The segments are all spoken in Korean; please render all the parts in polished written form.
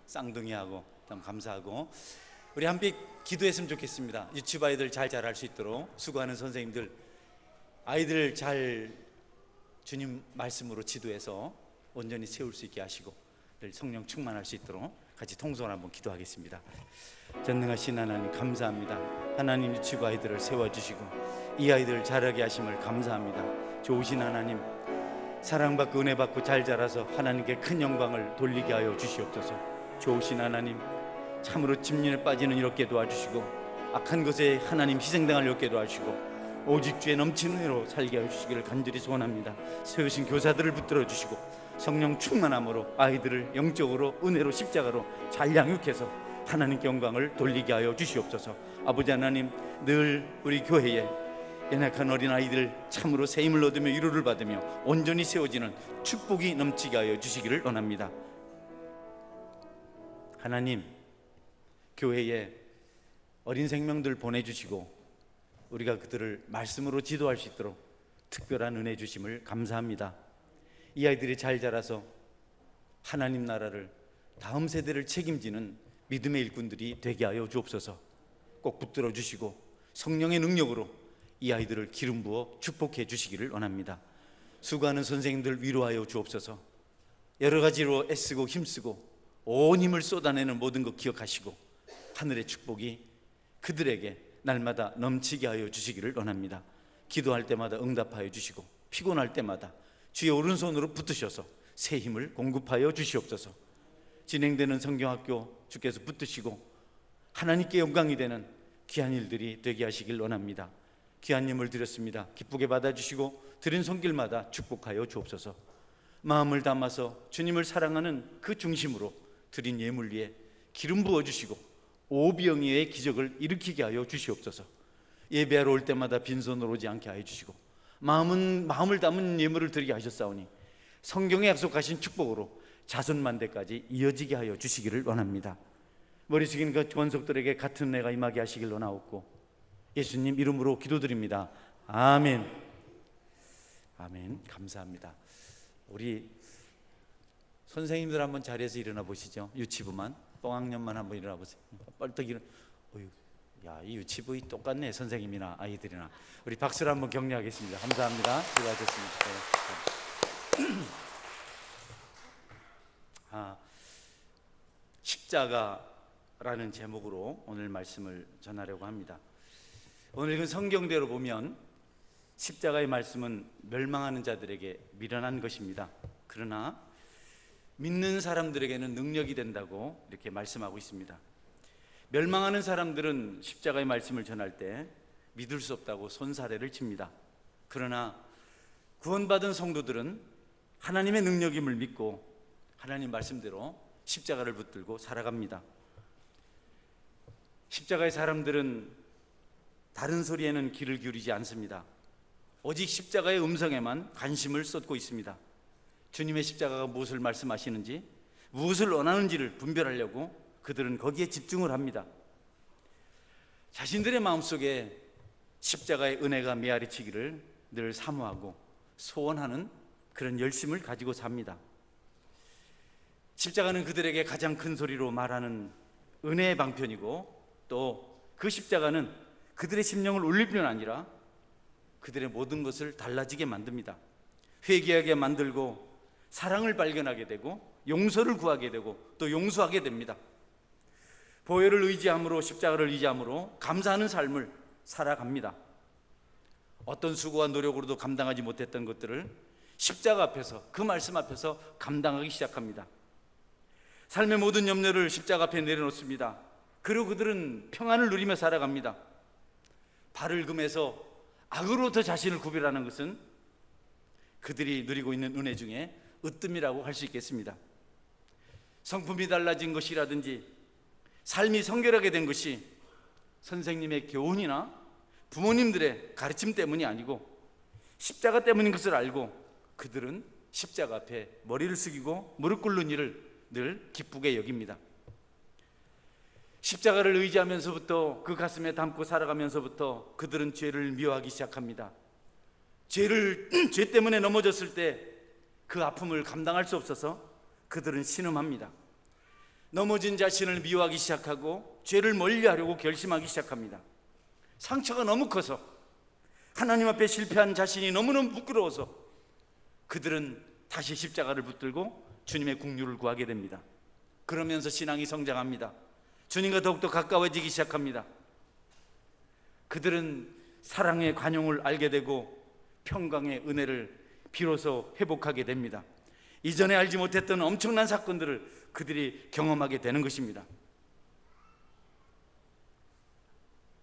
쌍둥이하고 참 감사하고, 우리 함께 기도했으면 좋겠습니다. 유치부 아이들 잘 자랄 수 있도록 수고하는 선생님들, 아이들 잘 주님 말씀으로 지도해서 온전히 세울 수 있게 하시고 늘 성령 충만할 수 있도록 같이 통성을 한번 기도하겠습니다. 전능하신 하나님 감사합니다. 하나님, 유치부 아이들을 세워주시고 이 아이들을 자라게 하심을 감사합니다. 좋으신 하나님, 사랑받고 은혜받고 잘 자라서 하나님께 큰 영광을 돌리게 하여 주시옵소서. 좋으신 하나님, 참으로 침륜에 빠지는 이롭게 도와주시고 악한 것에 하나님 희생당할 이롭게 도와주시고 오직 주의 넘치는 은혜로 살게 하여 주시기를 간절히 소원합니다. 세우신 교사들을 붙들어 주시고 성령 충만함으로 아이들을 영적으로 은혜로 십자가로 잘 양육해서 하나님께 영광을 돌리게 하여 주시옵소서. 아버지 하나님, 늘 우리 교회에 연약한 어린아이들 참으로 새 힘을 얻으며 위로를 받으며 온전히 세워지는 축복이 넘치게 하여 주시기를 원합니다. 하나님, 교회에 어린 생명들 보내주시고 우리가 그들을 말씀으로 지도할 수 있도록 특별한 은혜 주심을 감사합니다. 이 아이들이 잘 자라서 하나님 나라를, 다음 세대를 책임지는 믿음의 일꾼들이 되게 하여 주옵소서. 꼭 붙들어 주시고 성령의 능력으로 이 아이들을 기름 부어 축복해 주시기를 원합니다. 수고하는 선생님들 위로하여 주옵소서. 여러 가지로 애쓰고 힘쓰고 온 힘을 쏟아내는 모든 것 기억하시고 하늘의 축복이 그들에게 날마다 넘치게 하여 주시기를 원합니다. 기도할 때마다 응답하여 주시고 피곤할 때마다 주의 오른손으로 붙으셔서 새 힘을 공급하여 주시옵소서. 진행되는 성경학교 주께서 붙드시고 하나님께 영광이 되는 귀한 일들이 되게 하시길 원합니다. 귀한 예물 드렸습니다. 기쁘게 받아주시고 드린 손길마다 축복하여 주옵소서. 마음을 담아서 주님을 사랑하는 그 중심으로 드린 예물 위에 기름 부어주시고 오병이어의 기적을 일으키게 하여 주시옵소서. 예배하러 올 때마다 빈손으로 오지 않게 하여 주시고 마음을 담은 예물을 드리게 하셨사오니 성경에 약속하신 축복으로 자손만대까지 이어지게 하여 주시기를 원합니다. 머리 숙인 그 원속들에게 같은 은혜가 임하게 하시길 원하옵고 예수님 이름으로 기도드립니다. 아멘. 아멘. 감사합니다. 우리 선생님들 한번 자리에서 일어나 보시죠. 유치부만, 똥학년만 한번 일어나 보세요. 뻘떡 일어나. 야, 이 유치부 똑같네, 선생님이나 아이들이나. 우리 박수를 한번 격려하겠습니다. 감사합니다. 수고하셨습니다. 십자가라는 제목으로 오늘 말씀을 전하려고 합니다. 오늘 읽은 성경대로 보면 십자가의 말씀은 멸망하는 자들에게 미련한 것입니다. 그러나 믿는 사람들에게는 능력이 된다고 이렇게 말씀하고 있습니다. 멸망하는 사람들은 십자가의 말씀을 전할 때 믿을 수 없다고 손사래를 칩니다. 그러나 구원받은 성도들은 하나님의 능력임을 믿고 하나님 말씀대로 십자가를 붙들고 살아갑니다. 십자가의 사람들은 다른 소리에는 귀를 기울이지 않습니다. 오직 십자가의 음성에만 관심을 쏟고 있습니다. 주님의 십자가가 무엇을 말씀하시는지, 무엇을 원하는지를 분별하려고 그들은 거기에 집중을 합니다. 자신들의 마음속에 십자가의 은혜가 메아리치기를 늘 사모하고 소원하는 그런 열심을 가지고 삽니다. 십자가는 그들에게 가장 큰 소리로 말하는 은혜의 방편이고, 또 그 십자가는 그들의 심령을 울릴 뿐 아니라 그들의 모든 것을 달라지게 만듭니다. 회개하게 만들고 사랑을 발견하게 되고 용서를 구하게 되고 또 용서하게 됩니다. 보혈을 의지함으로, 십자가를 의지함으로 감사하는 삶을 살아갑니다. 어떤 수고와 노력으로도 감당하지 못했던 것들을 십자가 앞에서, 그 말씀 앞에서 감당하기 시작합니다. 삶의 모든 염려를 십자가 앞에 내려놓습니다. 그리고 그들은 평안을 누리며 살아갑니다. 발을 금해서 악으로부터 자신을 구별하는 것은 그들이 누리고 있는 은혜 중에 으뜸이라고 할 수 있겠습니다. 성품이 달라진 것이라든지 삶이 성결하게 된 것이 선생님의 교훈이나 부모님들의 가르침 때문이 아니고 십자가 때문인 것을 알고 그들은 십자가 앞에 머리를 숙이고 무릎 꿇는 일을 늘 기쁘게 여깁니다. 십자가를 의지하면서부터, 그 가슴에 담고 살아가면서부터 그들은 죄를 미워하기 시작합니다. 죄 때문에 넘어졌을 때 그 아픔을 감당할 수 없어서 그들은 신음합니다. 넘어진 자신을 미워하기 시작하고 죄를 멀리하려고 결심하기 시작합니다. 상처가 너무 커서, 하나님 앞에 실패한 자신이 너무너무 부끄러워서 그들은 다시 십자가를 붙들고 주님의 긍휼을 구하게 됩니다. 그러면서 신앙이 성장합니다. 주님과 더욱더 가까워지기 시작합니다. 그들은 사랑의 관용을 알게 되고 평강의 은혜를 비로소 회복하게 됩니다. 이전에 알지 못했던 엄청난 사건들을 그들이 경험하게 되는 것입니다.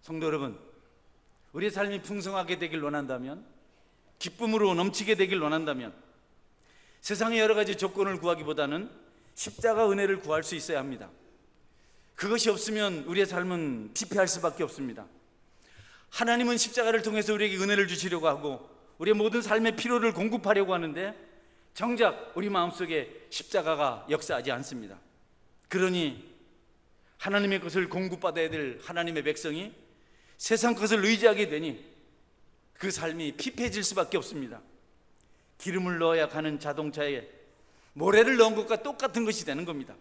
성도 여러분, 우리의 삶이 풍성하게 되길 원한다면, 기쁨으로 넘치게 되길 원한다면 세상의 여러 가지 조건을 구하기보다는 십자가 은혜를 구할 수 있어야 합니다. 그것이 없으면 우리의 삶은 피폐할 수밖에 없습니다. 하나님은 십자가를 통해서 우리에게 은혜를 주시려고 하고 우리의 모든 삶의 필요를 공급하려고 하는데 정작 우리 마음속에 십자가가 역사하지 않습니다. 그러니 하나님의 것을 공급받아야 될 하나님의 백성이 세상 것을 의지하게 되니 그 삶이 피폐해질 수밖에 없습니다. 기름을 넣어야 가는 자동차에 모래를 넣은 것과 똑같은 것이 되는 겁니다.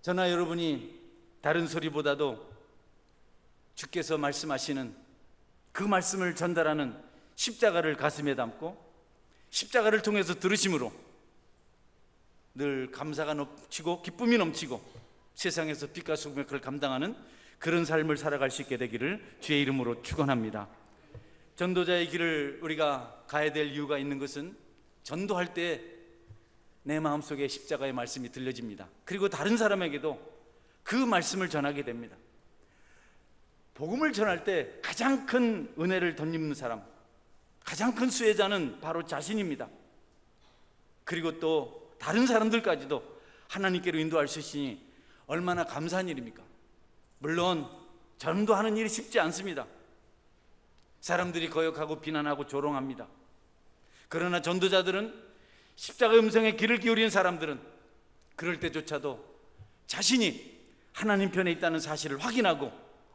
저나 여러분이 다른 소리보다도 주께서 말씀하시는 그 말씀을 전달하는 십자가를 가슴에 담고 십자가를 통해서 들으심으로 늘 감사가 넘치고 기쁨이 넘치고 세상에서 빛과 소금의 그걸 감당하는 그런 삶을 살아갈 수 있게 되기를 주의 이름으로 축원합니다. 전도자의 길을 우리가 가야 될 이유가 있는 것은 전도할 때 내 마음속에 십자가의 말씀이 들려집니다. 그리고 다른 사람에게도 그 말씀을 전하게 됩니다. 복음을 전할 때 가장 큰 은혜를 덧입는 사람, 가장 큰 수혜자는 바로 자신입니다. 그리고 또 다른 사람들까지도 하나님께로 인도할 수 있으니 얼마나 감사한 일입니까? 물론 전도하는 일이 쉽지 않습니다. 사람들이 거역하고 비난하고 조롱합니다. 그러나 전도자들은 십자가 음성에 귀를 기울이는 사람들은 그럴 때조차도 자신이 하나님 편에 있다는 사실을 확인하고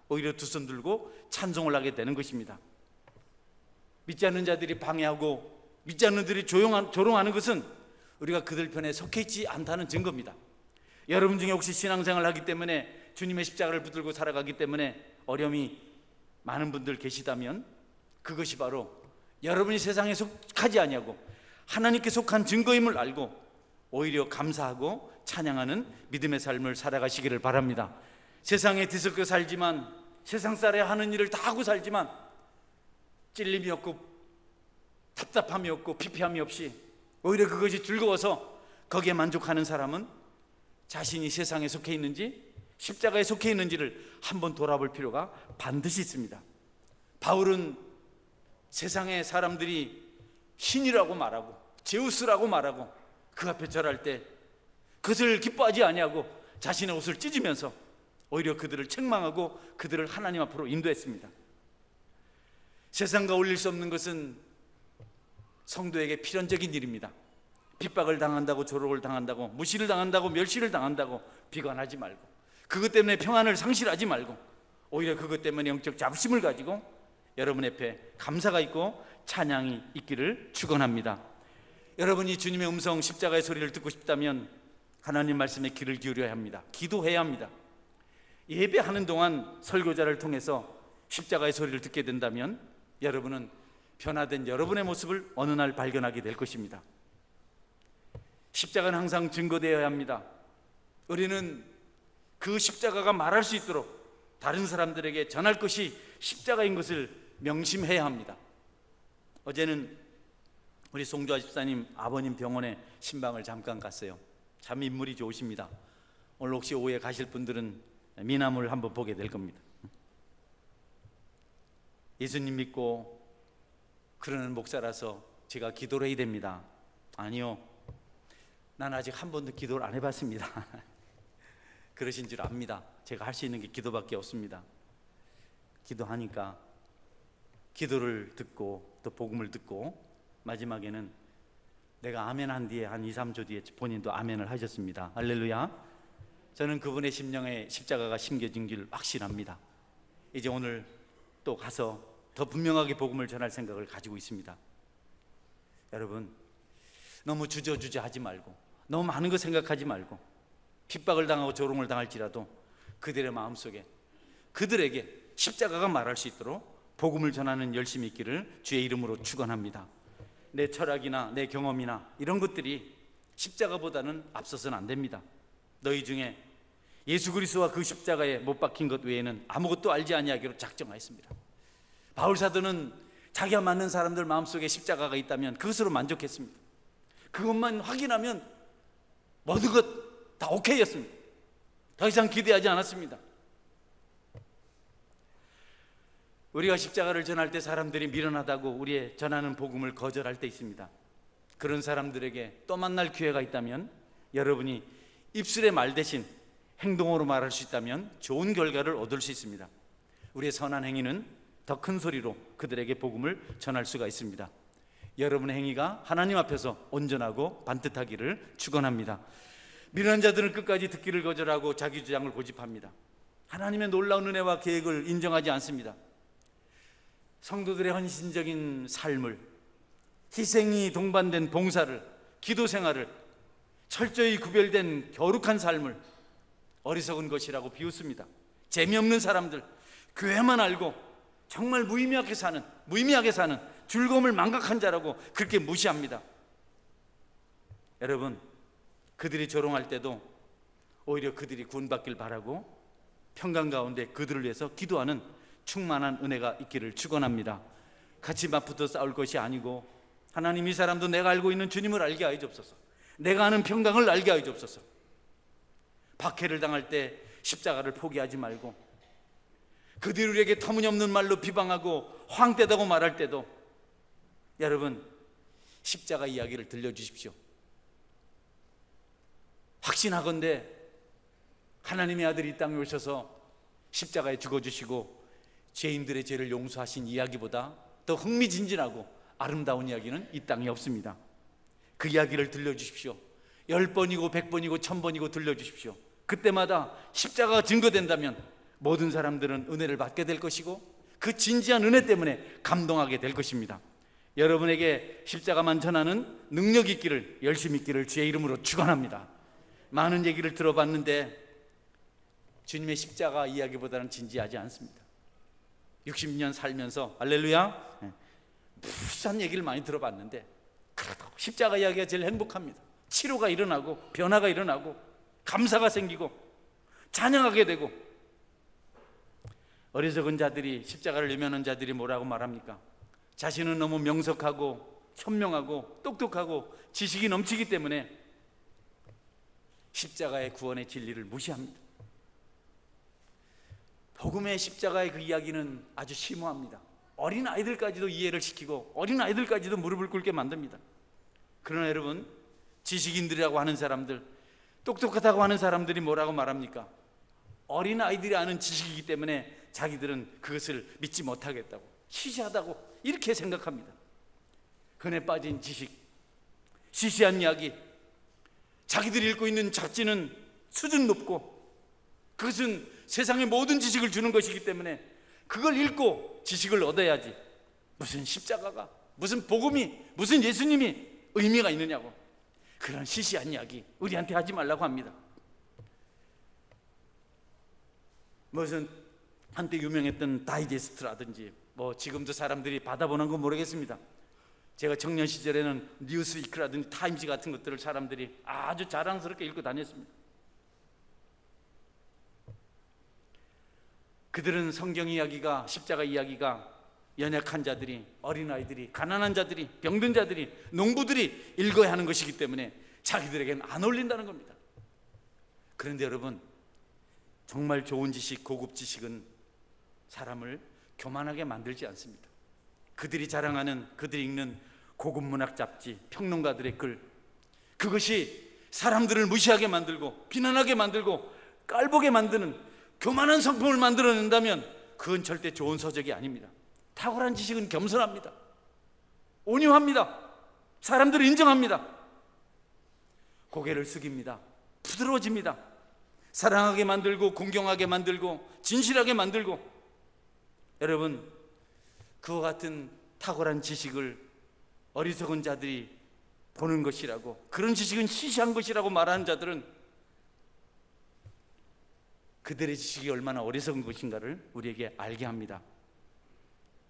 오히려 두 손 들고 찬송을 하게 되는 것입니다. 믿지 않는 자들이 방해하고 믿지 않는 자들이 조롱하는 것은 우리가 그들 편에 속해 있지 않다는 증거입니다. 여러분 중에 혹시 신앙생활을 하기 때문에 주님의 십자가를 붙들고 살아가기 때문에 어려움이 많은 분들 계시다면 그것이 바로 여러분이 세상에 속하지 아니하고 하나님께 속한 증거임을 알고 오히려 감사하고 찬양하는 믿음의 삶을 살아가시기를 바랍니다. 세상에 뒤섞여 살지만 세상 살아야 하는 일을 다 하고 살지만 찔림이 없고 답답함이 없고 피폐함이 없이 오히려 그것이 즐거워서 거기에 만족하는 사람은 자신이 세상에 속해 있는지 십자가에 속해 있는지를 한번 돌아볼 필요가 반드시 있습니다. 바울은 세상의 사람들이 신이라고 말하고 제우스라고 말하고 그 앞에 절할 때 그것을 기뻐하지 아니하고 자신의 옷을 찢으면서 오히려 그들을 책망하고 그들을 하나님 앞으로 인도했습니다. 세상과 어울릴 수 없는 것은 성도에게 필연적인 일입니다. 핍박을 당한다고 조롱을 당한다고 무시를 당한다고 멸시를 당한다고 비관하지 말고 그것 때문에 평안을 상실하지 말고 오히려 그것 때문에 영적 자부심을 가지고 여러분 앞에 감사가 있고 찬양이 있기를 축원합니다. 여러분이 주님의 음성 십자가의 소리를 듣고 싶다면 하나님 말씀에 귀를 기울여야 합니다. 기도해야 합니다. 예배하는 동안 설교자를 통해서 십자가의 소리를 듣게 된다면 여러분은 변화된 여러분의 모습을 어느 날 발견하게 될 것입니다. 십자가는 항상 증거되어야 합니다. 우리는 그 십자가가 말할 수 있도록 다른 사람들에게 전할 것이 십자가인 것을 명심해야 합니다. 어제는 우리 송조아 집사님 아버님 병원에 신방을 잠깐 갔어요. 참 인물이 좋으십니다. 오늘 혹시 오후에 가실 분들은 미남을 한번 보게 될 겁니다. 예수님 믿고 그러는 목사라서 제가 기도를 해야 됩니다. 아니요, 난 아직 한 번도 기도를 안 해봤습니다. 그러신 줄 압니다. 제가 할 수 있는 게 기도밖에 없습니다. 기도하니까 기도를 듣고 또 복음을 듣고 마지막에는 내가 아멘 한 뒤에 한 2, 3조 뒤에 본인도 아멘을 하셨습니다. 할렐루야. 저는 그분의 심령에 십자가가 심겨진 줄 확신합니다. 이제 오늘 또 가서 더 분명하게 복음을 전할 생각을 가지고 있습니다. 여러분, 너무 주저주저하지 말고 너무 많은 거 생각하지 말고 핍박을 당하고 조롱을 당할지라도 그들의 마음속에 그들에게 십자가가 말할 수 있도록 복음을 전하는 열심이 있기를 주의 이름으로 축원합니다. 내 철학이나 내 경험이나 이런 것들이 십자가보다는 앞서서는 안 됩니다. 너희 중에 예수 그리스도와 그 십자가에 못 박힌 것 외에는 아무것도 알지 아니하기로 작정하였습니다. 바울 사도는 자기가 맞는 사람들 마음속에 십자가가 있다면 그것으로 만족했습니다. 그것만 확인하면 모든 것 다 오케이였습니다. 더 이상 기대하지 않았습니다. 우리가 십자가를 전할 때 사람들이 미련하다고 우리의 전하는 복음을 거절할 때 있습니다. 그런 사람들에게 또 만날 기회가 있다면 여러분이 입술의 말 대신 행동으로 말할 수 있다면 좋은 결과를 얻을 수 있습니다. 우리의 선한 행위는 더 큰 소리로 그들에게 복음을 전할 수가 있습니다. 여러분의 행위가 하나님 앞에서 온전하고 반듯하기를 축원합니다. 미련한 자들은 끝까지 듣기를 거절하고 자기 주장을 고집합니다. 하나님의 놀라운 은혜와 계획을 인정하지 않습니다. 성도들의 헌신적인 삶을, 희생이 동반된 봉사를, 기도 생활을, 철저히 구별된 거룩한 삶을 어리석은 것이라고 비웃습니다. 재미없는 사람들, 교회만 알고 정말 무의미하게 사는 즐거움을 망각한 자라고 그렇게 무시합니다. 여러분, 그들이 조롱할 때도 오히려 그들이 구원받길 바라고 평강 가운데 그들을 위해서 기도하는 충만한 은혜가 있기를 축원합니다. 같이 맞붙어 싸울 것이 아니고 하나님, 이 사람도 내가 알고 있는 주님을 알게 하여 주옵소서, 내가 아는 평강을 알게 하여 주옵소서. 박해를 당할 때 십자가를 포기하지 말고 그들에게 터무니없는 말로 비방하고 황되다고 말할 때도 여러분, 십자가 이야기를 들려주십시오. 확신하건대 하나님의 아들이 이 땅에 오셔서 십자가에 죽어주시고 죄인들의 죄를 용서하신 이야기보다 더 흥미진진하고 아름다운 이야기는 이 땅에 없습니다. 그 이야기를 들려주십시오. 10번이고 100번이고 1000번이고 들려주십시오. 그때마다 십자가가 증거된다면 모든 사람들은 은혜를 받게 될 것이고 그 진지한 은혜 때문에 감동하게 될 것입니다. 여러분에게 십자가만 전하는 능력이 있기를, 열심히 있기를 주의 이름으로 축원합니다. 많은 얘기를 들어봤는데 주님의 십자가 이야기보다는 진지하지 않습니다. 60년 살면서 할렐루야, 무수한 얘기를 많이 들어봤는데 그래도 십자가 이야기가 제일 행복합니다. 치료가 일어나고 변화가 일어나고 감사가 생기고 찬양하게 되고. 어리석은 자들이, 십자가를 외면하는 자들이 뭐라고 말합니까? 자신은 너무 명석하고 현명하고 똑똑하고 지식이 넘치기 때문에 십자가의 구원의 진리를 무시합니다. 복음의 십자가의 그 이야기는 아주 심오합니다. 어린 아이들까지도 이해를 시키고 어린 아이들까지도 무릎을 꿇게 만듭니다. 그러나 여러분, 지식인들이라고 하는 사람들, 똑똑하다고 하는 사람들이 뭐라고 말합니까? 어린 아이들이 아는 지식이기 때문에 자기들은 그것을 믿지 못하겠다고, 시시하다고 이렇게 생각합니다. 흔해 빠진 지식, 시시한 이야기, 자기들이 읽고 있는 잡지는 수준 높고 그것은 세상의 모든 지식을 주는 것이기 때문에 그걸 읽고 지식을 얻어야지 무슨 십자가가, 무슨 복음이, 무슨 예수님이 의미가 있느냐고, 그런 시시한 이야기 우리한테 하지 말라고 합니다. 무슨 한때 유명했던 다이제스트라든지 뭐 지금도 사람들이 받아보는 건 모르겠습니다. 제가 청년 시절에는 뉴스위크라든지 타임지 같은 것들을 사람들이 아주 자랑스럽게 읽고 다녔습니다. 그들은 성경 이야기가, 십자가 이야기가 연약한 자들이, 어린아이들이, 가난한 자들이, 병든 자들이, 농부들이 읽어야 하는 것이기 때문에 자기들에게는 안 어울린다는 겁니다. 그런데 여러분, 정말 좋은 지식, 고급 지식은 사람을 교만하게 만들지 않습니다. 그들이 자랑하는, 그들이 읽는 고급 문학 잡지, 평론가들의 글, 그것이 사람들을 무시하게 만들고 비난하게 만들고 깔보게 만드는 교만한 성품을 만들어낸다면 그건 절대 좋은 서적이 아닙니다. 탁월한 지식은 겸손합니다. 온유합니다. 사람들을 인정합니다. 고개를 숙입니다. 부드러워집니다. 사랑하게 만들고 공경하게 만들고 진실하게 만들고. 여러분, 그와 같은 탁월한 지식을 어리석은 자들이 보는 것이라고, 그런 지식은 시시한 것이라고 말하는 자들은 그들의 지식이 얼마나 어리석은 것인가를 우리에게 알게 합니다.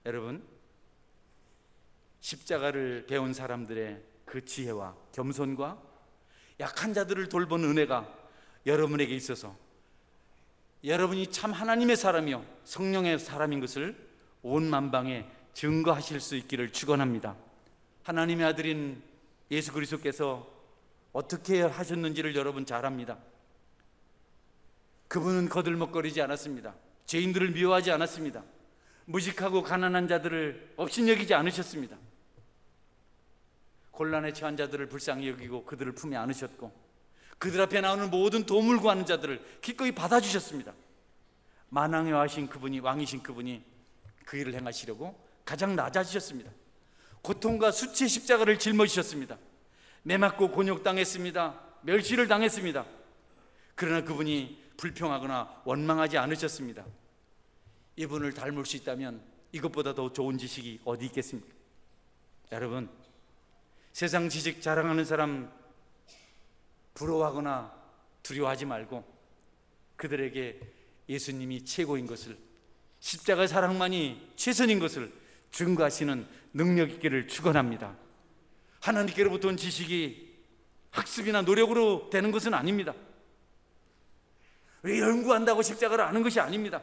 여러분, 십자가를 배운 사람들의 그 지혜와 겸손과 약한 자들을 돌보는 은혜가 여러분에게 있어서 여러분이 참 하나님의 사람이요 성령의 사람인 것을 온 만방에 증거하실 수 있기를 축원합니다. 하나님의 아들인 예수 그리스도께서 어떻게 하셨는지를 여러분 잘 압니다. 그분은 거들먹거리지 않았습니다. 죄인들을 미워하지 않았습니다. 무식하고 가난한 자들을 업신여기지 않으셨습니다. 곤란에 처한 자들을 불쌍히 여기고 그들을 품에 안으셨고, 그들 앞에 나오는 모든 도움을 구하는 자들을 기꺼이 받아주셨습니다. 만왕의 왕이신 그분이, 왕이신 그분이 그 일을 행하시려고 가장 낮아지셨습니다. 고통과 수치의 십자가를 짊어지셨습니다. 매맞고 곤욕당했습니다. 멸시를 당했습니다. 그러나 그분이 불평하거나 원망하지 않으셨습니다. 이분을 닮을 수 있다면 이것보다 더 좋은 지식이 어디 있겠습니까? 여러분, 세상 지식 자랑하는 사람 부러워하거나 두려워하지 말고 그들에게 예수님이 최고인 것을, 십자가 사랑만이 최선인 것을 증거하시는 능력 있기를 축원합니다. 하나님께로부터 온 지식이 학습이나 노력으로 되는 것은 아닙니다. 왜 연구한다고 십자가를 아는 것이 아닙니다.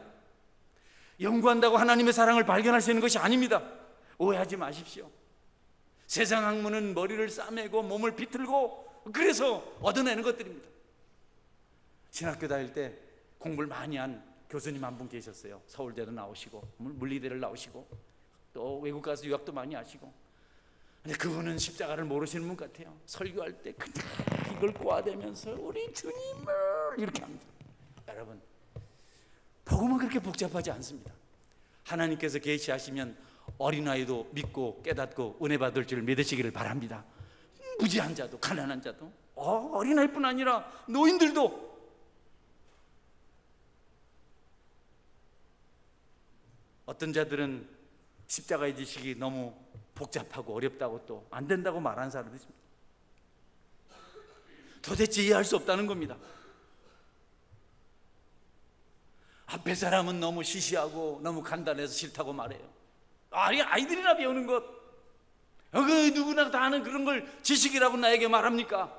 연구한다고 하나님의 사랑을 발견할 수 있는 것이 아닙니다. 오해하지 마십시오. 세상 학문은 머리를 싸매고 몸을 비틀고 그래서 얻어내는 것들입니다. 신학교 다닐 때 공부를 많이 한 교수님 한 분 계셨어요. 서울대도 나오시고 물리대를 나오시고 또 외국 가서 유학도 많이 하시고, 근데 그분은 십자가를 모르시는 분 같아요. 설교할 때 그냥 이걸 꼬아대면서 우리 주님을 이렇게 합니다. 여러분, 복음은 그렇게 복잡하지 않습니다. 하나님께서 계시하시면 어린아이도 믿고 깨닫고 은혜 받을 줄 믿으시기를 바랍니다. 무지한 자도 가난한 자도, 어린아이뿐 아니라 노인들도. 어떤 자들은 십자가의 지식이 너무 복잡하고 어렵다고 또 안 된다고 말하는 사람도 있습니다. 도대체 이해할 수 없다는 겁니다. 앞에 사람은 너무 시시하고 너무 간단해서 싫다고 말해요. 아이들이나 배우는 것, 누구나 다 아는 그런 걸 지식이라고 나에게 말합니까?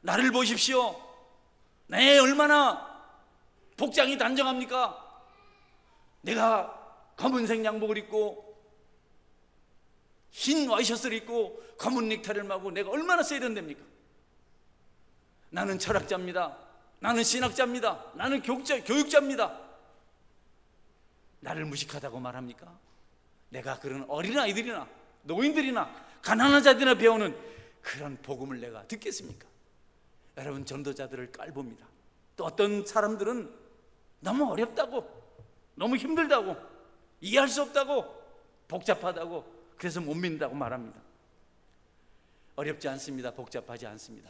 나를 보십시오. 내 얼마나 복장이 단정합니까? 내가 검은색 양복을 입고 흰 와이셔츠를 입고 검은 넥타이를 마고 내가 얼마나 세련됩니까? 나는 철학자입니다. 나는 신학자입니다. 나는 교육자입니다. 나를 무식하다고 말합니까? 내가 그런 어린아이들이나 노인들이나 가난한 자들이나 배우는 그런 복음을 내가 듣겠습니까? 여러분, 전도자들을 깔봅니다. 또 어떤 사람들은 너무 어렵다고, 너무 힘들다고, 이해할 수 없다고, 복잡하다고, 그래서 못 믿는다고 말합니다. 어렵지 않습니다. 복잡하지 않습니다.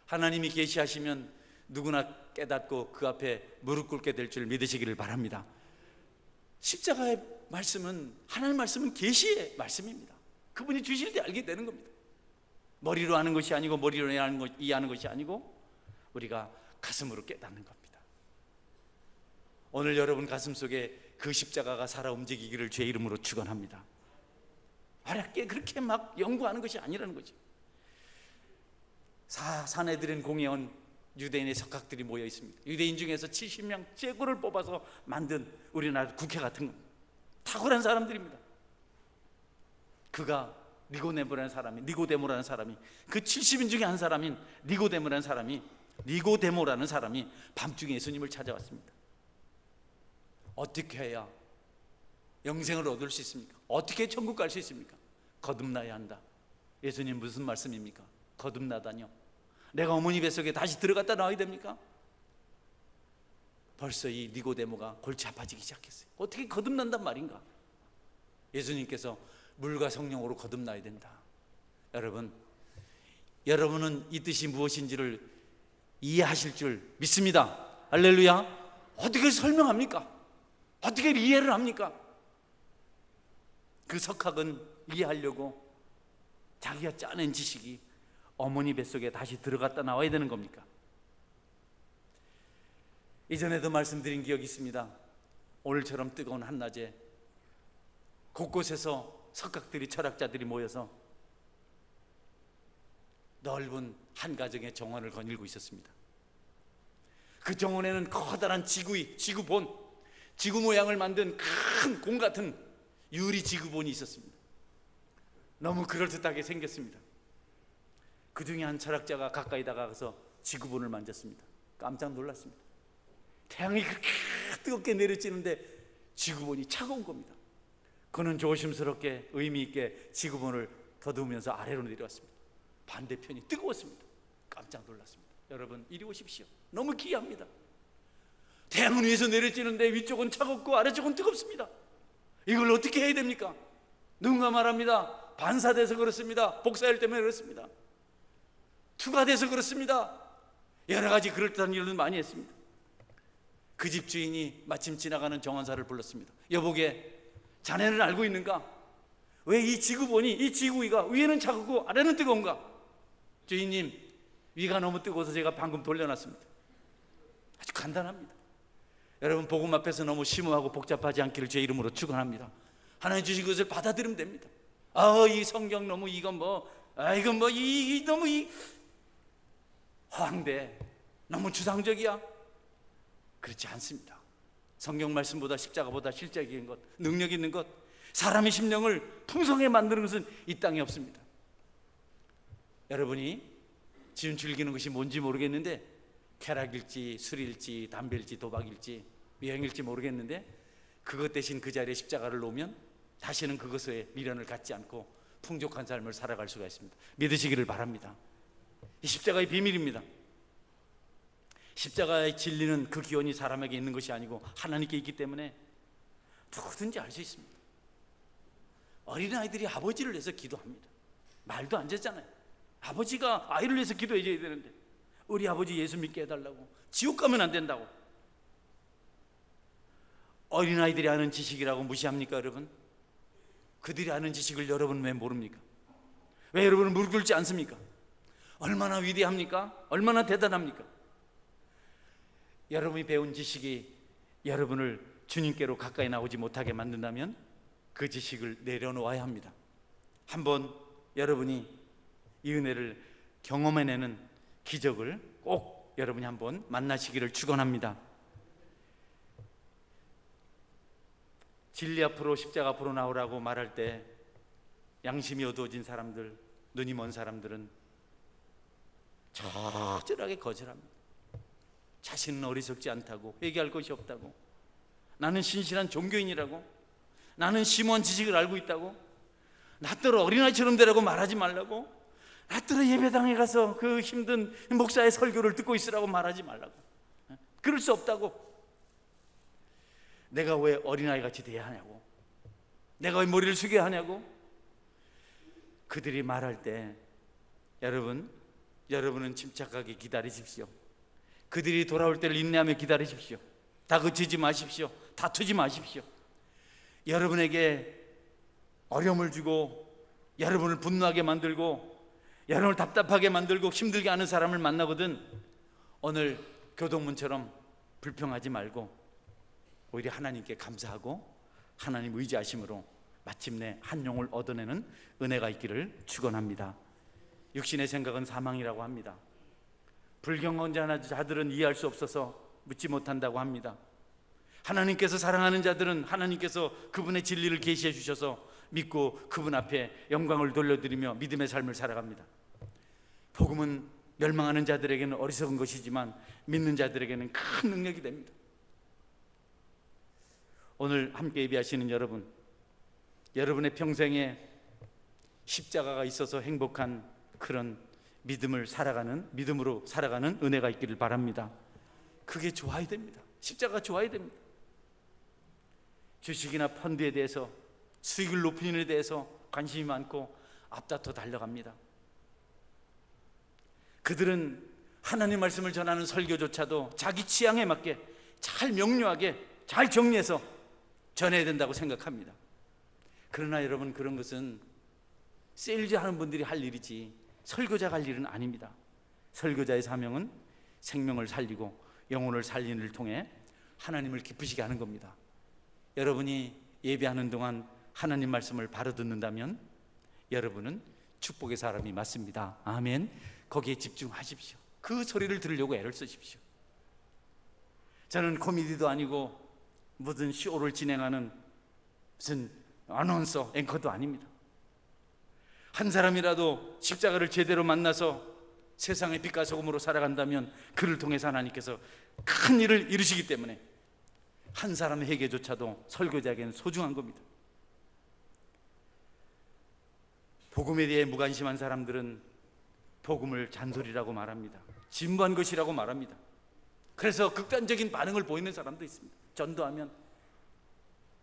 하나님이 계시하시면 누구나 깨닫고 그 앞에 무릎 꿇게 될 줄 믿으시기를 바랍니다. 십자가의 말씀은, 하나님의 말씀은 계시의 말씀입니다. 그분이 주실 때 알게 되는 겁니다. 머리로 아는 것이 아니고, 머리로 이해하는 것이 아니고 우리가 가슴으로 깨닫는 겁니다. 오늘 여러분 가슴 속에 그 십자가가 살아 움직이기를 주의 이름으로 축원합니다. 어렵게 그렇게 막 연구하는 것이 아니라는 거죠. 사내들인 공회에 온 유대인의 석학들이 모여 있습니다. 유대인 중에서 70명 최고를 뽑아서 만든 우리나라 국회 같은 겁니다. 탁월한 사람들입니다. 그가 니고데모라는 사람이 그 70인 중에 한 사람인 니고데모라는 사람이 밤중에 예수님을 찾아왔습니다. 어떻게 해야 영생을 얻을 수 있습니까? 어떻게 천국 갈 수 있습니까? 거듭나야 한다. 예수님 무슨 말씀입니까? 거듭나다뇨? 내가 어머니 뱃속에 다시 들어갔다 나와야 됩니까? 벌써 이 니고데모가 골치 아파지기 시작했어요. 어떻게 거듭난단 말인가? 예수님께서 물과 성령으로 거듭나야 된다. 여러분은 이 뜻이 무엇인지를 이해하실 줄 믿습니다. 할렐루야. 어떻게 설명합니까? 어떻게 이해를 합니까? 그 석학은 이해하려고 자기가 짜낸 지식이 어머니 뱃속에 다시 들어갔다 나와야 되는 겁니까? 이전에도 말씀드린 기억이 있습니다. 오늘처럼 뜨거운 한낮에 곳곳에서 석각들이, 철학자들이 모여서 넓은 한 가정의 정원을 거닐고 있었습니다. 그 정원에는 커다란 지구본, 지구 모양을 만든 큰 공 같은 유리 지구본이 있었습니다. 너무 그럴듯하게 생겼습니다. 그 중에 한 철학자가 가까이 다가가서 지구본을 만졌습니다. 깜짝 놀랐습니다. 태양이 그렇게 뜨겁게 내려지는데 지구본이 차가운 겁니다. 그는 조심스럽게 의미 있게 지구본을 더듬으면서 아래로 내려왔습니다. 반대편이 뜨거웠습니다. 깜짝 놀랐습니다. 여러분, 이리 오십시오. 너무 기이합니다. 태양은 위에서 내려지는데 위쪽은 차갑고 아래쪽은 뜨겁습니다. 이걸 어떻게 해야 됩니까? 누군가 말합니다. 반사돼서 그렇습니다. 복사열 때문에 그렇습니다. 투과돼서 그렇습니다. 여러 가지 그럴듯한 일을 많이 했습니다. 그 집 주인이 마침 지나가는 정원사를 불렀습니다. 여보게, 자네는 알고 있는가? 왜 이 지구본이, 이 지구위가 위에는 차갑고 아래는 뜨거운가? 주인님, 위가 너무 뜨거워서 제가 방금 돌려놨습니다. 아주 간단합니다. 여러분, 복음 앞에서 너무 심오하고 복잡하지 않기를 제 이름으로 축원합니다. 하나님 주신 것을 받아들이면 됩니다. 이 성경 너무 이건 뭐, 이건 뭐, 너무 허황돼, 너무 주상적이야. 그렇지 않습니다. 성경 말씀보다 십자가보다 실제적인 것, 능력 있는 것, 사람의 심령을 풍성하게 만드는 것은 이 땅에 없습니다. 여러분이 지금 즐기는 것이 뭔지 모르겠는데, 쾌락일지 술일지 담배일지 도박일지 여행일지 모르겠는데, 그것 대신 그 자리에 십자가를 놓으면 다시는 그것에 미련을 갖지 않고 풍족한 삶을 살아갈 수가 있습니다. 믿으시기를 바랍니다. 이 십자가의 비밀입니다. 십자가의 진리는 그 기원이 사람에게 있는 것이 아니고 하나님께 있기 때문에 누구든지 알 수 있습니다. 어린아이들이 아버지를 위해서 기도합니다. 말도 안 되잖아요. 아버지가 아이를 위해서 기도해 줘야 되는데, 우리 아버지 예수 믿게 해달라고, 지옥 가면 안 된다고. 어린아이들이 아는 지식이라고 무시합니까 여러분? 그들이 아는 지식을 여러분 왜 모릅니까? 왜 여러분은 무릎 꿇지 않습니까? 얼마나 위대합니까? 얼마나 대단합니까? 여러분이 배운 지식이 여러분을 주님께로 가까이 나오지 못하게 만든다면 그 지식을 내려놓아야 합니다. 한번 여러분이 이 은혜를 경험해내는 기적을 꼭 여러분이 한번 만나시기를 축원합니다. 진리 앞으로, 십자가 앞으로 나오라고 말할 때 양심이 어두워진 사람들, 눈이 먼 사람들은 처절하게 거절합니다. 자신은 어리석지 않다고, 회개할 것이 없다고, 나는 신실한 종교인이라고, 나는 심오한 지식을 알고 있다고, 나더러 어린아이처럼 되라고 말하지 말라고, 나더러 예배당에 가서 그 힘든 목사의 설교를 듣고 있으라고 말하지 말라고, 그럴 수 없다고, 내가 왜 어린아이같이 돼야 하냐고, 내가 왜 머리를 숙여야 하냐고. 그들이 말할 때 여러분은 침착하게 기다리십시오. 그들이 돌아올 때를 인내하며 기다리십시오. 다그치지 마십시오. 다투지 마십시오. 여러분에게 어려움을 주고 여러분을 분노하게 만들고 여러분을 답답하게 만들고 힘들게 하는 사람을 만나거든 오늘 교동문처럼 불평하지 말고 오히려 하나님께 감사하고 하나님 의지하심으로 마침내 한 영을 얻어내는 은혜가 있기를 축원합니다. 육신의 생각은 사망이라고 합니다. 불경건자한 자들은 이해할 수 없어서 묻지 못한다고 합니다. 하나님께서 사랑하는 자들은 하나님께서 그분의 진리를 계시해 주셔서 믿고 그분 앞에 영광을 돌려드리며 믿음의 삶을 살아갑니다. 복음은 멸망하는 자들에게는 어리석은 것이지만 믿는 자들에게는 큰 능력이 됩니다. 오늘 함께 예배하시는 여러분의 평생에 십자가가 있어서 행복한 그런 믿음으로 살아가는 은혜가 있기를 바랍니다. 그게 좋아야 됩니다. 십자가가 좋아야 됩니다. 주식이나 펀드에 대해서, 수익을 높이는 일에 대해서 관심이 많고 앞다퉈 달려갑니다. 그들은 하나님 말씀을 전하는 설교조차도 자기 취향에 맞게 잘 명료하게 잘 정리해서 전해야 된다고 생각합니다. 그러나 여러분, 그런 것은 세일즈 하는 분들이 할 일이지 설교자가 할 일은 아닙니다. 설교자의 사명은 생명을 살리고 영혼을 살리는 일을 통해 하나님을 기쁘시게 하는 겁니다. 여러분이 예배하는 동안 하나님 말씀을 바로 듣는다면 여러분은 축복의 사람이 맞습니다. 아멘. 거기에 집중하십시오. 그 소리를 들으려고 애를 쓰십시오. 저는 코미디도 아니고 무슨 쇼를 진행하는 무슨 아나운서, 앵커도 아닙니다. 한 사람이라도 십자가를 제대로 만나서 세상의 빛과 소금으로 살아간다면 그를 통해서 하나님께서 큰 일을 이루시기 때문에 한 사람의 회개조차도 설교자에게는 소중한 겁니다. 복음에 대해 무관심한 사람들은 복음을 잔소리라고 말합니다. 진부한 것이라고 말합니다. 그래서 극단적인 반응을 보이는 사람도 있습니다. 전도하면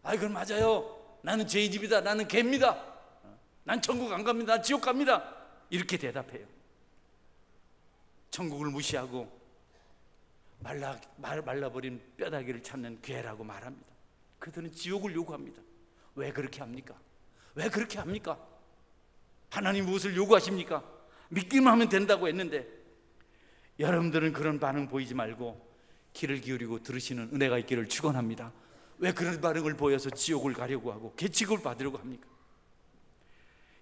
그건 맞아요. 나는 죄의 집이다. 나는 개입니다. 난 천국 안 갑니다. 난 지옥 갑니다. 이렇게 천국을 무시하고 말라버린 뼈다귀를 찾는 괴라고 말합니다. 그들은 지옥을 요구합니다. 왜 그렇게 합니까? 왜 그렇게 합니까? 하나님 무엇을 요구하십니까? 믿기만 하면 된다고 했는데, 여러분들은 그런 반응 보이지 말고 귀를 기울이고 들으시는 은혜가 있기를 축원합니다. 왜 그런 반응을 보여서 지옥을 가려고 하고 계책을 받으려고 합니까?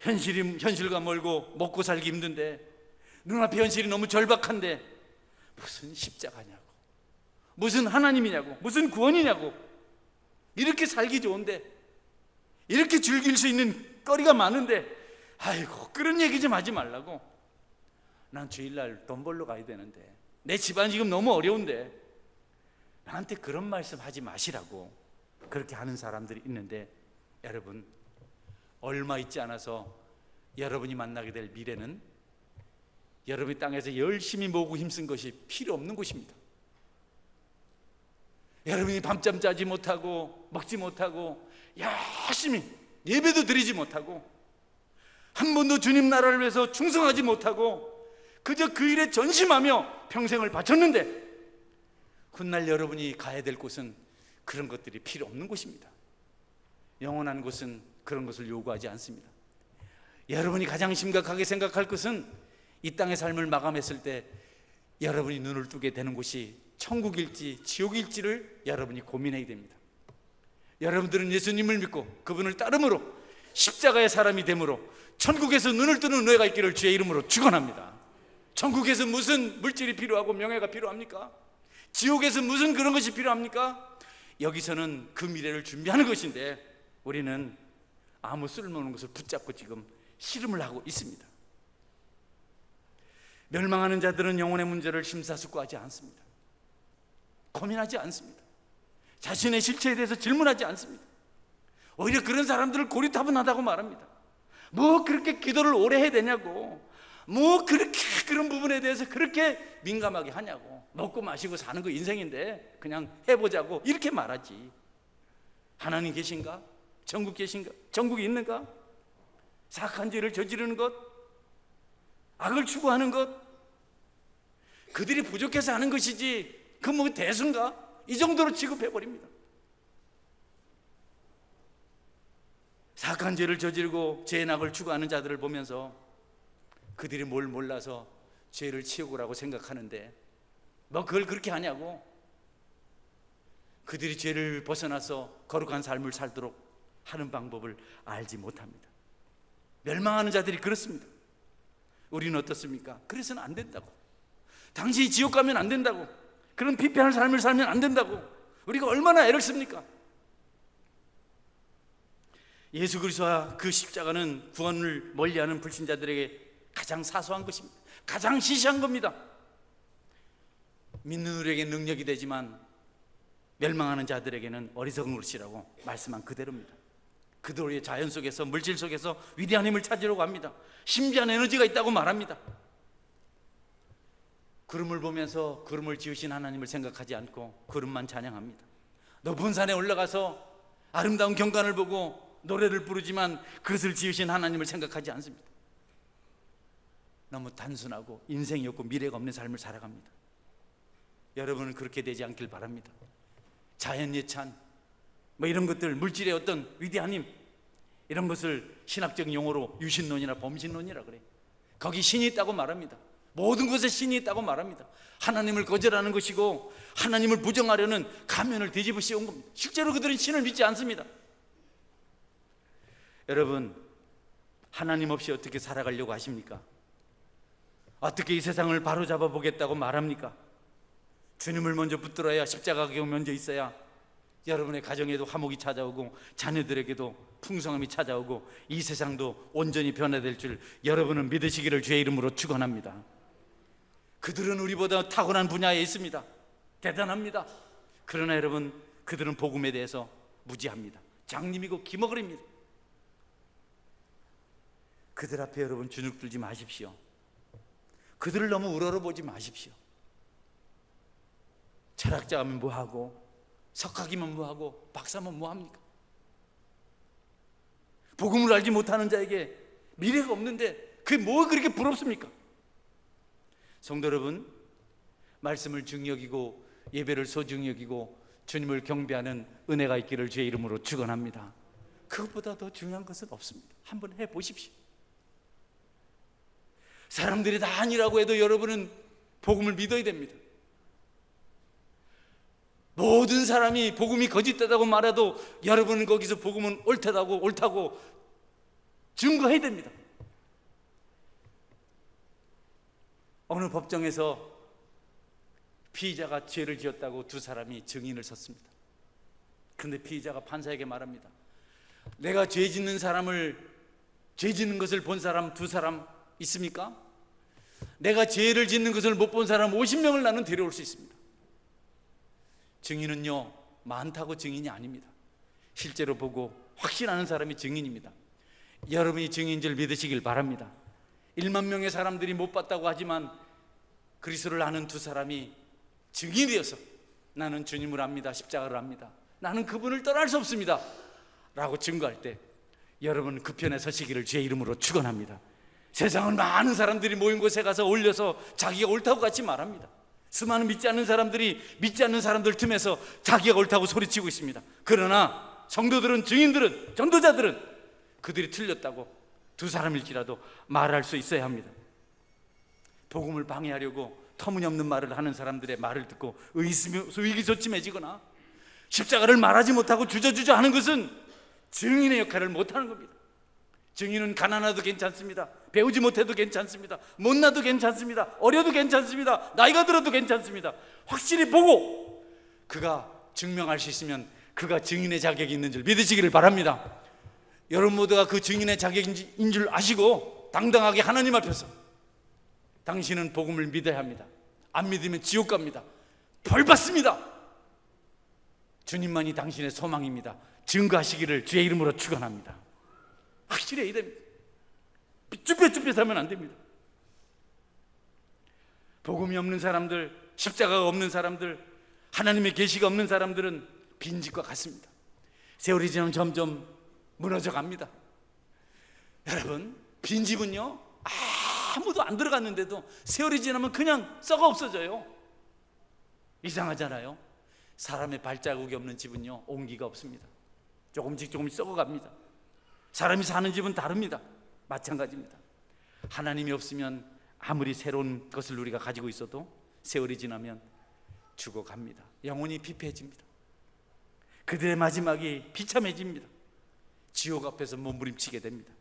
현실과 멀고 먹고 살기 힘든데, 눈앞에 현실이 너무 절박한데 무슨 십자가냐고, 무슨 하나님이냐고, 무슨 구원이냐고, 이렇게 살기 좋은데, 이렇게 즐길 수 있는 거리가 많은데, 아이고 그런 얘기 좀 하지 말라고. 난 주일날 돈 벌러 가야 되는데, 내 집안 지금 너무 어려운데 나한테 그런 말씀 하지 마시라고 그렇게 하는 사람들이 있는데, 여러분, 얼마 있지 않아서 여러분이 만나게 될 미래는 여러분이 땅에서 열심히 모으고 힘쓴 것이 필요 없는 곳입니다. 여러분이 밤잠 자지 못하고 먹지 못하고 열심히 예배도 드리지 못하고 한 번도 주님 나라를 위해서 충성하지 못하고 그저 그 일에 전심하며 평생을 바쳤는데, 훗날 여러분이 가야 될 곳은 그런 것들이 필요 없는 곳입니다. 영원한 곳은 그런 것을 요구하지 않습니다. 여러분이 가장 심각하게 생각할 것은 이 땅의 삶을 마감했을 때 여러분이 눈을 뜨게 되는 곳이 천국일지 지옥일지를 여러분이 고민해야 됩니다. 여러분들은 예수님을 믿고 그분을 따름으로 십자가의 사람이 됨으로 천국에서 눈을 뜨는 은혜가 있기를 주의 이름으로 축원합니다. 천국에서 무슨 물질이 필요하고 명예가 필요합니까? 지옥에서 무슨 그런 것이 필요합니까? 여기서는 그 미래를 준비하는 것인데, 우리는 아무 쓸모없는 것을 붙잡고 지금 씨름을 하고 있습니다. 멸망하는 자들은 영혼의 문제를 심사숙고하지 않습니다. 고민하지 않습니다. 자신의 실체에 대해서 질문하지 않습니다. 오히려 그런 사람들을 고리타분하다고 말합니다. 뭐 그렇게 기도를 오래 해야 되냐고, 뭐 그렇게 그런 부분에 대해서 그렇게 민감하게 하냐고, 먹고 마시고 사는 거 인생인데 그냥 해보자고 이렇게 말하지. 하나님 계신가? 천국 계신가? 천국이 있는가? 사악한 죄를 저지르는 것, 악을 추구하는 것, 그들이 부족해서 하는 것이지 그 뭐 대수인가? 이 정도로 취급해버립니다. 사악한 죄를 저지르고 죄의 악을 추구하는 자들을 보면서 그들이 뭘 몰라서 죄를 치우고라고 생각하는데, 뭐 그걸 그렇게 하냐고. 그들이 죄를 벗어나서 거룩한 삶을 살도록 하는 방법을 알지 못합니다. 멸망하는 자들이 그렇습니다. 우리는 어떻습니까? 그래서는 안 된다고, 당신이 지옥 가면 안 된다고, 그런 피폐한 삶을 살면 안 된다고 우리가 얼마나 애를 씁니까? 예수 그리스도와 그 십자가는 구원을 멀리하는 불신자들에게 가장 사소한 것입니다. 가장 시시한 겁니다. 믿는 우리에게 능력이 되지만 멸망하는 자들에게는 어리석은 것이라고 말씀한 그대로입니다. 그들의 자연 속에서, 물질 속에서 위대한 힘을 찾으려고 합니다. 신비한 에너지가 있다고 말합니다. 구름을 보면서 구름을 지으신 하나님을 생각하지 않고 구름만 찬양합니다. 높은 산에 올라가서 아름다운 경관을 보고 노래를 부르지만 그것을 지으신 하나님을 생각하지 않습니다. 너무 단순하고 인생이 없고 미래가 없는 삶을 살아갑니다. 여러분은 그렇게 되지 않길 바랍니다. 자연 예찬, 뭐 이런 것들, 물질의 어떤 위대한 힘, 이런 것을 신학적 용어로 유신론이나 범신론이라 그래요. 거기 신이 있다고 말합니다. 모든 것에 신이 있다고 말합니다. 하나님을 거절하는 것이고 하나님을 부정하려는 가면을 뒤집어 씌운 겁니다. 실제로 그들은 신을 믿지 않습니다. 여러분, 하나님 없이 어떻게 살아가려고 하십니까? 어떻게 이 세상을 바로잡아 보겠다고 말합니까? 주님을 먼저 붙들어야, 십자가가 먼저 있어야 여러분의 가정에도 화목이 찾아오고 자녀들에게도 풍성함이 찾아오고 이 세상도 온전히 변화될 줄 여러분은 믿으시기를 주의 이름으로 축원합니다. 그들은 우리보다 탁월한 분야에 있습니다. 대단합니다. 그러나 여러분, 그들은 복음에 대해서 무지합니다. 장님이고 기머거립니다. 그들 앞에 여러분 주눅들지 마십시오. 그들을 너무 우러러보지 마십시오. 철학자면 뭐하고 석학이면 뭐하고 박사면 뭐합니까? 복음을 알지 못하는 자에게 미래가 없는데 그게 뭐 그렇게 부럽습니까? 성도 여러분, 말씀을 중히 여기고 예배를 소중히 여기고 주님을 경배하는 은혜가 있기를 주의 이름으로 축원합니다. 그것보다 더 중요한 것은 없습니다. 한번 해보십시오. 사람들이 다 아니라고 해도 여러분은 복음을 믿어야 됩니다. 모든 사람이 복음이 거짓되다고 말해도 여러분은 거기서 복음은 옳다고 증거해야 됩니다. 어느 법정에서 피의자가 죄를 지었다고 두 사람이 증인을 섰습니다. 그런데 피의자가 판사에게 말합니다. 내가 죄 짓는 것을 본 사람 두 사람 있습니까? 내가 죄를 짓는 것을 못 본 사람 50명을 나는 데려올 수 있습니다. 증인은요, 많다고 증인이 아닙니다. 실제로 보고 확신하는 사람이 증인입니다. 여러분이 증인인 줄 믿으시길 바랍니다. 1만 명의 사람들이 못 봤다고 하지만 그리스도를 아는 두 사람이 증인이 되어서 나는 주님을 압니다, 십자가를 압니다, 나는 그분을 떠날 수 없습니다 라고 증거할 때 여러분 그 편에 서시기를 주의 이름으로 축원합니다. 세상은 많은 사람들이 모인 곳에 가서 올려서 자기가 옳다고 같이 말합니다. 수많은 믿지 않는 사람들이 믿지 않는 사람들 틈에서 자기가 옳다고 소리치고 있습니다. 그러나 성도들은, 증인들은, 전도자들은 그들이 틀렸다고 두 사람일지라도 말할 수 있어야 합니다. 복음을 방해하려고 터무니없는 말을 하는 사람들의 말을 듣고 의기소침해지거나 십자가를 말하지 못하고 주저주저 하는 것은 증인의 역할을 못하는 겁니다. 증인은 가난해도 괜찮습니다. 배우지 못해도 괜찮습니다. 못나도 괜찮습니다. 어려도 괜찮습니다. 나이가 들어도 괜찮습니다. 확실히 보고 그가 증명할 수 있으면 그가 증인의 자격이 있는 줄 믿으시기를 바랍니다. 여러분 모두가 그 증인의 자격인 줄 아시고 당당하게 하나님 앞에서 당신은 복음을 믿어야 합니다. 안 믿으면 지옥 갑니다. 벌 받습니다. 주님만이 당신의 소망입니다. 증거하시기를 주의 이름으로 축원합니다. 확실히 해야 됩니다. 삐뚤빼뚤하면 안 됩니다. 복음이 없는 사람들, 십자가가 없는 사람들, 하나님의 계시가 없는 사람들은 빈집과 같습니다. 세월이 지나면 점점 무너져 갑니다. 여러분, 빈집은요 아무도 안 들어갔는데도 세월이 지나면 그냥 썩어 없어져요. 이상하잖아요. 사람의 발자국이 없는 집은요 온기가 없습니다. 조금씩 썩어갑니다. 사람이 사는 집은 다릅니다. 마찬가지입니다. 하나님이 없으면 아무리 새로운 것을 우리가 가지고 있어도 세월이 지나면 죽어갑니다. 영혼이 피폐해집니다. 그들의 마지막이 비참해집니다. 지옥 앞에서 몸부림치게 됩니다.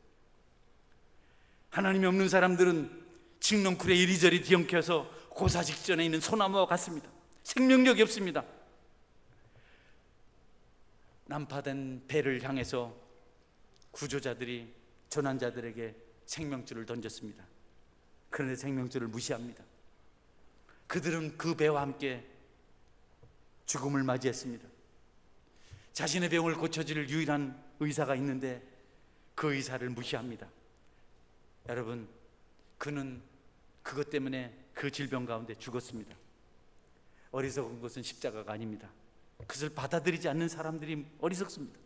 하나님이 없는 사람들은 칡넝쿨에 이리저리 뒤엉켜서 고사 직전에 있는 소나무와 같습니다. 생명력이 없습니다. 난파된 배를 향해서 구조자들이 조난자들에게 생명줄을 던졌습니다. 그런데 생명줄을 무시합니다. 그들은 그 배와 함께 죽음을 맞이했습니다. 자신의 병을 고쳐줄 유일한 의사가 있는데 그 의사를 무시합니다. 여러분, 그는 그것 때문에 그 질병 가운데 죽었습니다. 어리석은 것은 십자가가 아닙니다. 그것을 받아들이지 않는 사람들이 어리석습니다.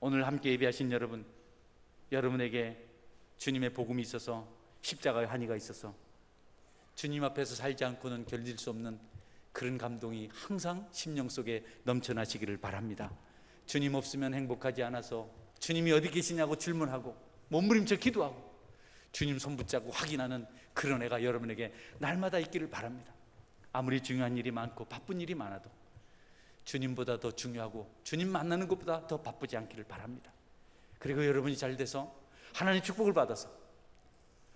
오늘 함께 예배하신 여러분, 여러분에게 주님의 복음이 있어서 십자가의 한의가 있어서 주님 앞에서 살지 않고는 견딜 수 없는 그런 감동이 항상 심령 속에 넘쳐나시기를 바랍니다. 주님 없으면 행복하지 않아서 주님이 어디 계시냐고 질문하고 몸부림쳐 기도하고 주님 손 붙잡고 확인하는 그런 애가 여러분에게 날마다 있기를 바랍니다. 아무리 중요한 일이 많고 바쁜 일이 많아도 주님보다 더 중요하고 주님 만나는 것보다 더 바쁘지 않기를 바랍니다. 그리고 여러분이 잘 돼서 하나님의 축복을 받아서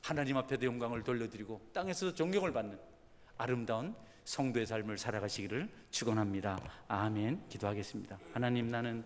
하나님 앞에도 영광을 돌려드리고 땅에서도 존경을 받는 아름다운 성도의 삶을 살아가시기를 축원합니다. 아멘. 기도하겠습니다. 하나님, 나는